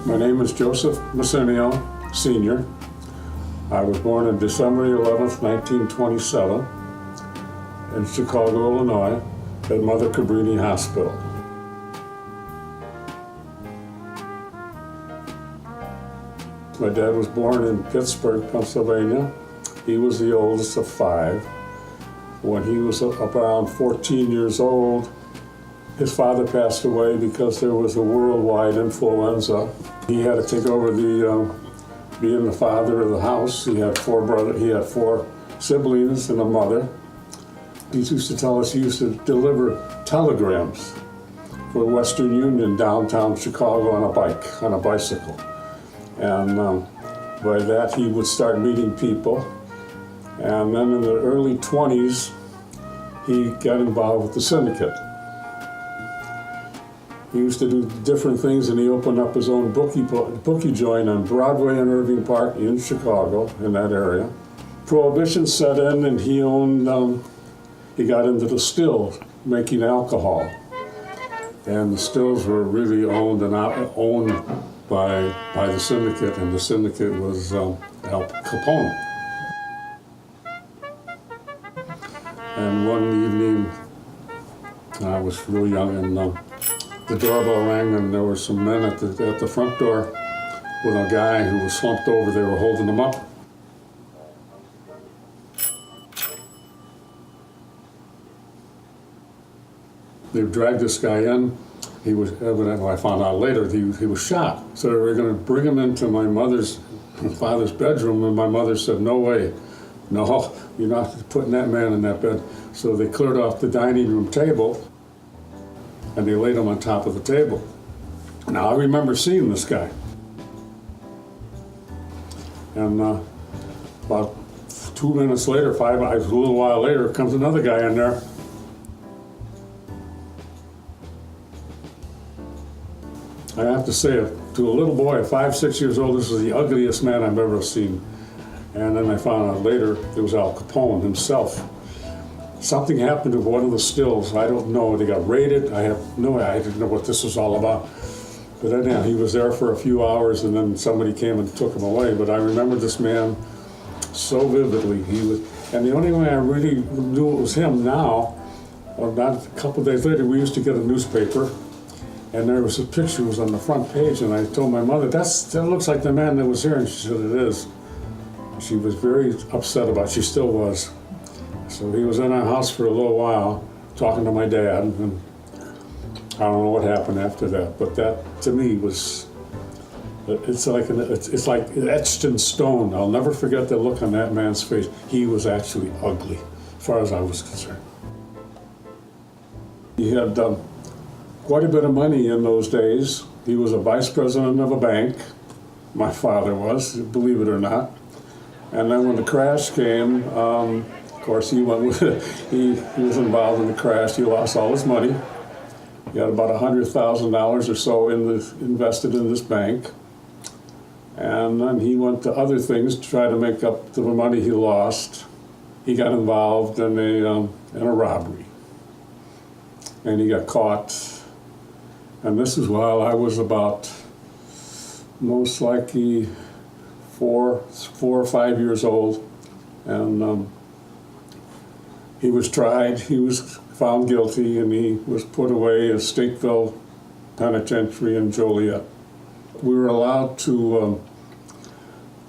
My name is Joseph Massenio, Sr. I was born on December 11th, 1927 in Chicago, Illinois, at Mother Cabrini Hospital. My dad was born in Pittsburgh, Pennsylvania. He was the oldest of 5. When he was around 14 years old, his father passed away because there was a worldwide influenza. He had to take over being the father of the house. He had 4 siblings and a mother. He used to tell us he used to deliver telegrams for Western Union downtown Chicago on a bicycle. And by that he would start meeting people. And then in the early 20s, he got involved with the syndicate. He used to do different things, and he opened up his own bookie joint on Broadway and Irving Park in Chicago, in that area. Prohibition set in, and he got into the stills, making alcohol. And the stills were really owned by the syndicate, and the syndicate was Al Capone. And one evening, I was real young, and the doorbell rang, and there were some men at the front door with a guy who was slumped over. They were holding him up. They dragged this guy in. He was evidently, I found out later, he was shot. So they were going to bring him into my father's bedroom, and my mother said, "No way. No, you're not putting that man in that bed." So they cleared off the dining room table, and they laid him on top of the table. Now, I remember seeing this guy. And about 2 minutes later, a little while later, comes another guy in there. I have to say, to a little boy, 5, 6 years old, this was the ugliest man I've ever seen. And then I found out later it was Al Capone himself. Something happened to one of the stills. I don't know. They got raided. I didn't know what this was all about. But anyhow, he was there for a few hours, and then somebody came and took him away. But I remember this man so vividly. And the only way I really knew it was him now, or not a couple of days later, we used to get a newspaper, and there was a picture, it was on the front page, and I told my mother, that looks like the man that was here, and she said, "It is." She was very upset about it. She still was. So he was in our house for a little while, talking to my dad, and I don't know what happened after that, but that, to me, it's like etched in stone. I'll never forget the look on that man's face. He was actually ugly, as far as I was concerned. He had quite a bit of money in those days. He was a vice president of a bank. My father was, believe it or not. And then when the crash came, of course, he was involved in the crash. He lost all his money. He had about $100,000 or so invested in this bank. And then he went to other things to try to make up the money he lost. He got involved in a robbery. And he got caught. And this is while I was about, most likely, 4 or 5 years old. And he was tried, he was found guilty, and he was put away at Stateville Penitentiary in Joliet. We were allowed to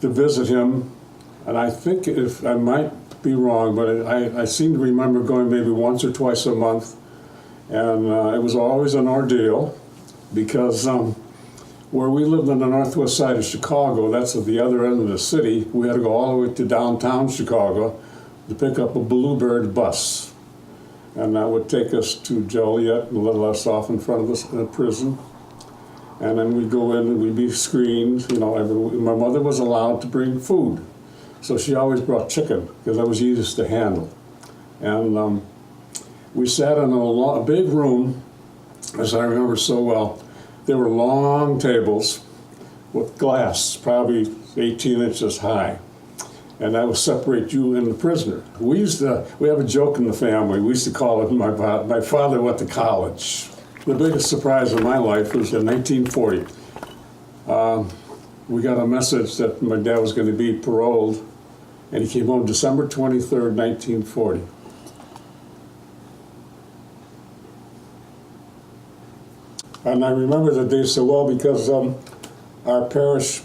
visit him, and I think, if I might be wrong, but I seem to remember going maybe once or twice a month, and it was always an ordeal, because where we lived on the northwest side of Chicago, that's at the other end of the city, we had to go all the way to downtown Chicago to pick up a Bluebird bus. And that would take us to Joliet and let us off in front of the prison. And then we'd go in and we'd be screened. My mother was allowed to bring food. So she always brought chicken, because that was easiest to handle. And we sat in a big room, as I remember so well. There were long tables with glass, probably 18 inches high. And that would separate you and the prisoner. We have a joke in the family. We used to call it, my father went to college. The biggest surprise of my life was in 1940. We got a message that my dad was going to be paroled, and he came home December 23rd, 1940. And I remember the day so well because our parish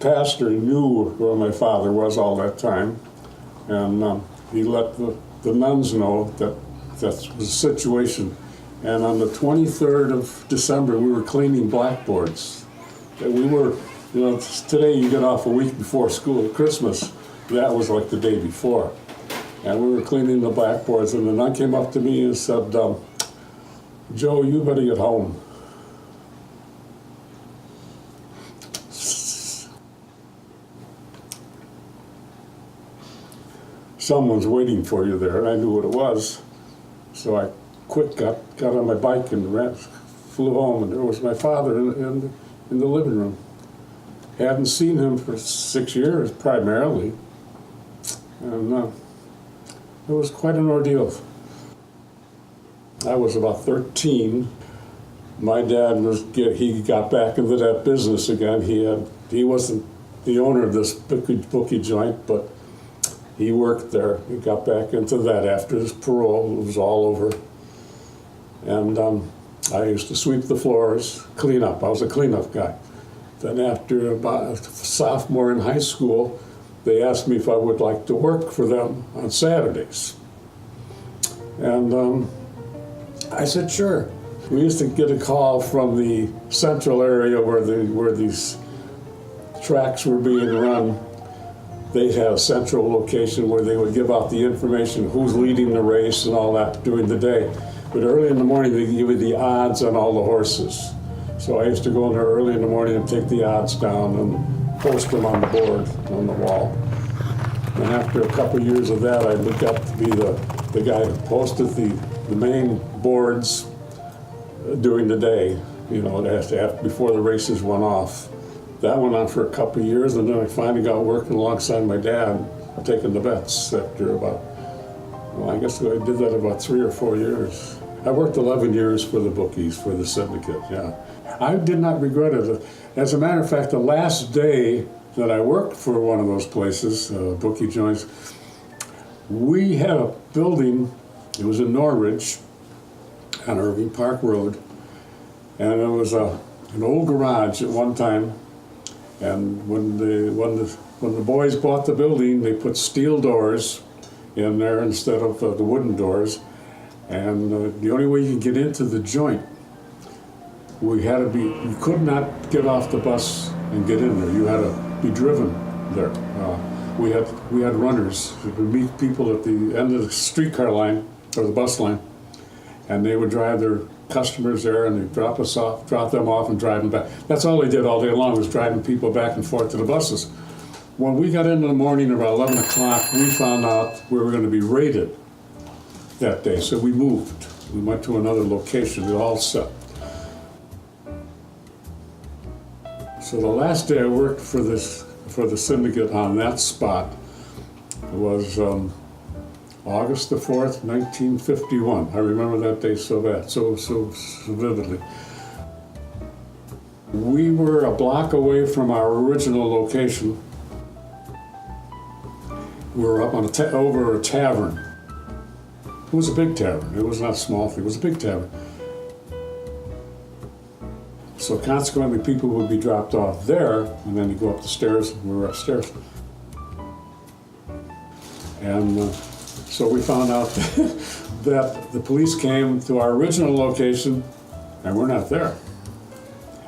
pastor knew where my father was all that time, and he let the nuns know that was the situation. And on the 23rd of December, we were cleaning blackboards. And we were, today you get off a week before school, Christmas. That was like the day before. And we were cleaning the blackboards, and the nun came up to me and said, Joe, you better get home. Someone's waiting for you there, and I knew what it was. So I got on my bike and flew home, and there was my father in the living room. Hadn't seen him for 6 years, primarily, and it was quite an ordeal. I was about 13. My dad he got back into that business again. He wasn't the owner of this bookie joint, but he worked there. He got back into that after his parole. It was all over. And I used to sweep the floors, clean up. I was a cleanup guy. Then after about a sophomore in high school, they asked me if I would like to work for them on Saturdays. And I said, sure. We used to get a call from the central area where these tracks were being run. They had a central location where they would give out the information, who's leading the race and all that during the day. But early in the morning, they give you the odds on all the horses. So I used to go in there early in the morning and take the odds down and post them on the board, on the wall. And after a couple of years of that, I got to be the guy who posted the main boards during the day, before the races went off. That went on for a couple of years, and then I finally got working alongside my dad, taking the bets after I guess I did that about 3 or 4 years. I worked 11 years for the bookies, for the syndicate, yeah. I did not regret it. As a matter of fact, the last day that I worked for one of those places, bookie joints, we had a building, it was in Norridge, on Irving Park Road, and it was an old garage at one time. And when the boys bought the building, they put steel doors in there instead of the wooden doors. And the only way you could get into the joint, you could not get off the bus and get in there. You had to be driven there. We had runners who would meet people at the end of the streetcar line or the bus line, and they would drive their customers there, and they'd drop them off and drive them back. That's all they did all day long, was driving people back and forth to the buses. When we got in the morning about 11 o'clock, we found out we were going to be raided that day, so we moved. We went to another location, we all set. So the last day I worked for the syndicate on that spot was August the 4th, 1951. I remember that day so bad, so vividly. We were a block away from our original location. We were up on over a tavern. It was a big tavern. It was not a small thing. It was a big tavern. So consequently, people would be dropped off there, and then you go up the stairs, and we were upstairs. And so we found out that the police came to our original location, and we're not there.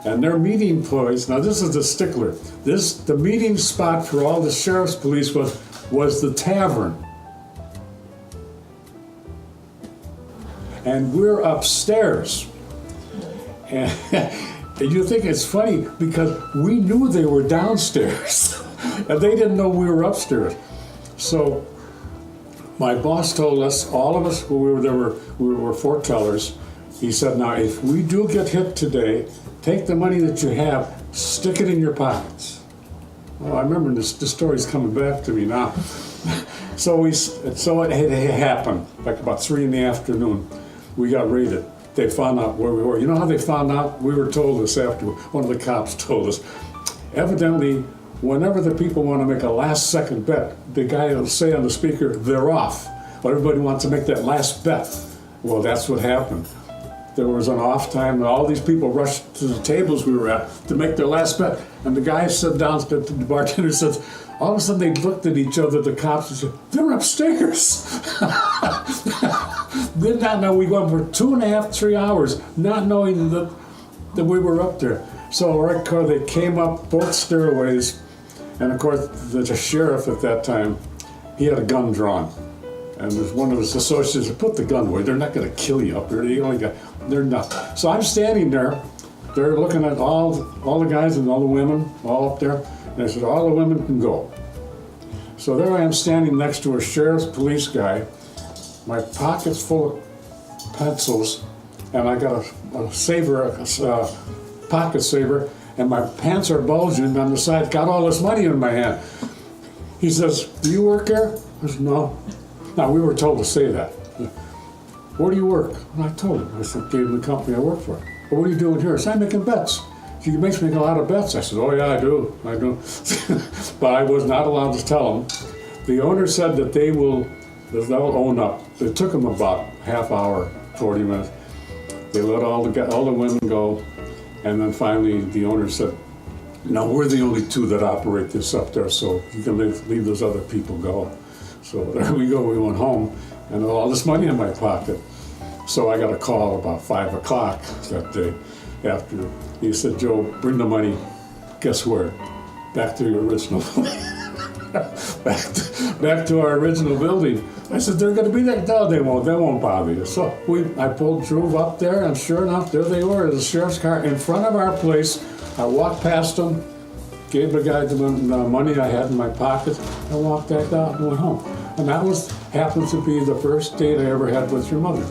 And their meeting place, now this is the stickler, the meeting spot for all the sheriff's police was the tavern. And we're upstairs. And you think it's funny because we knew they were downstairs and they didn't know we were upstairs. So my boss told us, all of us who were there, we were foretellers. He said, now if we do get hit today, take the money that you have, stick it in your pockets. Well, I remember the story's coming back to me now. So it happened, like about 3 in the afternoon. We got raided. They found out where we were. You know how they found out? We were told this after, one of the cops told us. Evidently, whenever the people want to make a last-second bet, the guy will say on the speaker, "They're off." But everybody wants to make that last bet. Well, that's what happened. There was an off time, and all these people rushed to the tables we were at to make their last bet. And the guy said down, the bartender said, all of a sudden they looked at each other, the cops, and said, "They're upstairs." Did not know. We went for 2.5, 3 hours, not knowing that we were up there. So our car, they came up both stairways, and of course the sheriff at that time, he had a gun drawn. And there's one of his associates said, "Put the gun away. They're not going to kill you up there. They're not." So I'm standing there. They're looking at all the guys and all the women all up there. And I said, "All the women can go." So there I am standing next to a sheriff's police guy. My pocket's full of pencils, and I got a saver, a pocket saver, and my pants are bulging on the side. Got all this money in my hand. He says, "Do you work here?" I said, "No." Now, we were told to say that. "Where do you work?" And I told him. I said, gave him the company I work for. "Well, what are you doing here?" I said, "I'm making bets." "He makes me make a lot of bets." I said, "Oh yeah, I do. But I was not allowed to tell him. The owner said that they'll own up. It took them about half hour, 40 minutes. They let all the women go, and then finally the owner said, "No, we're the only two that operate this up there, so you can leave those other people go." So there we go. We went home, and all this money in my pocket. So I got a call about 5 o'clock that day after. He said, "Joe, bring the money." Guess where? Back to your original back to our original building. I said, "They're going to be there." "No, they won't. They won't bother you." So I drove up there, and sure enough, there they were, the sheriff's car in front of our place. I walked past them, gave the guy the money I had in my pocket, and walked back out and went home. And that happens to be the first date I ever had with your mother.